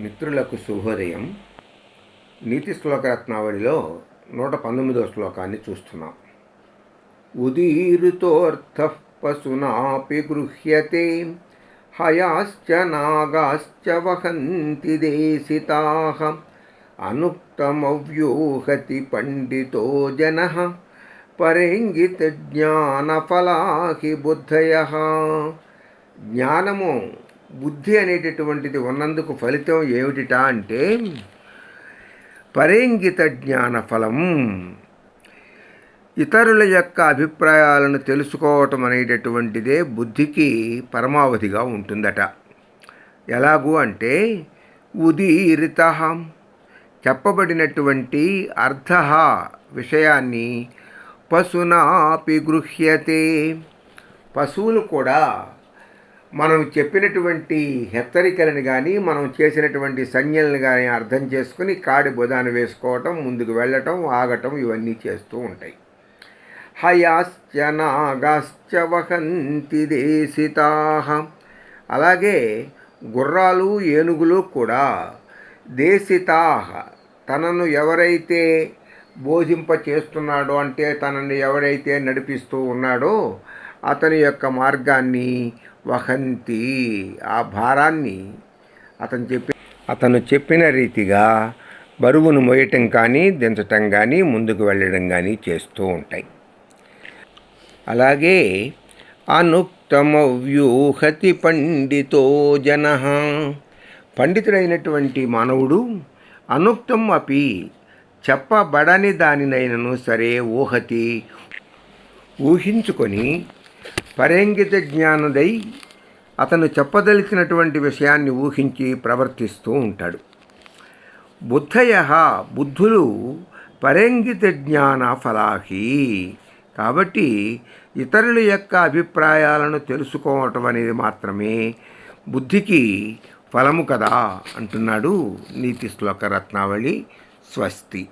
మిత్రులకు శుభోదయం. నీతి శ్లోక రత్నావళిలో 119వ శ్లోకాన్ని చూస్తున్నాం. ఉదీరుతోర్థః పశునాపి గృహ్యతే హయాశ్చ నాగాశ్చ వహంతి దేశితాః అనుక్తమవ్యూహతి పండితో జనః పరేంగిత జ్ఞానఫలాహి బుద్ధయః. జ్ఞానము బుద్ధి అనేటటువంటిది ఉన్నందుకు ఫలితం ఏమిటిటా అంటే పరేంగిత జ్ఞాన ఫలం. ఇతరుల యొక్క అభిప్రాయాలను తెలుసుకోవటం అనేటటువంటిదే బుద్ధికి పరమావధిగా ఉంటుందట. ఎలాగూ అంటే ఉదీరిత చెప్పబడినటువంటి అర్థ విషయాన్ని పశునాపి గృహ్యతే. పశువులు కూడా మనం చెప్పినటువంటి హెచ్చరికలను కానీ మనం చేసినటువంటి సంజ్ఞలను కానీ అర్థం చేసుకుని కాడి బుధాన్ని వేసుకోవటం, ముందుకు వెళ్ళటం, ఆగటం ఇవన్నీ చేస్తూ ఉంటాయి. హయాశ్చ నాగాశ్చ వహంతి దేశితాః. అలాగే గుర్రాలు ఏనుగులు కూడా దేశితాః తనను ఎవరైతే బోధింప చేస్తున్నాడో అంటే తనని ఎవరైతే నడిపిస్తూ ఉన్నాడో అతని యొక్క మార్గాన్ని వహంతి, ఆ భారాన్ని అతను చెప్పిన రీతిగా బరువును మోయటం కానీ దించటం కానీ ముందుకు వెళ్ళడం కానీ చేస్తూ ఉంటాయి. అలాగే అనుక్తమవ్యూహతి పండితో జనః. పండితుడైనటువంటి మానవుడు అనుక్తం అపి చెప్పబడని దానినైనను సరే ఊహతి ఊహించుకొని పరేంగిత జ్ఞానదై అతను చెప్పదలిచినటువంటి విషయాన్ని ఊహించి ప్రవర్తిస్తూ ఉంటాడు. బుద్ధయ బుద్ధులు పరేంగిత జ్ఞాన ఫలాహి. కాబట్టి ఇతరుల యొక్క అభిప్రాయాలను తెలుసుకోవటం అనేది మాత్రమే బుద్ధికి ఫలము కదా అంటున్నాడు నీతి శ్లోక రత్నావళి. స్వస్తి.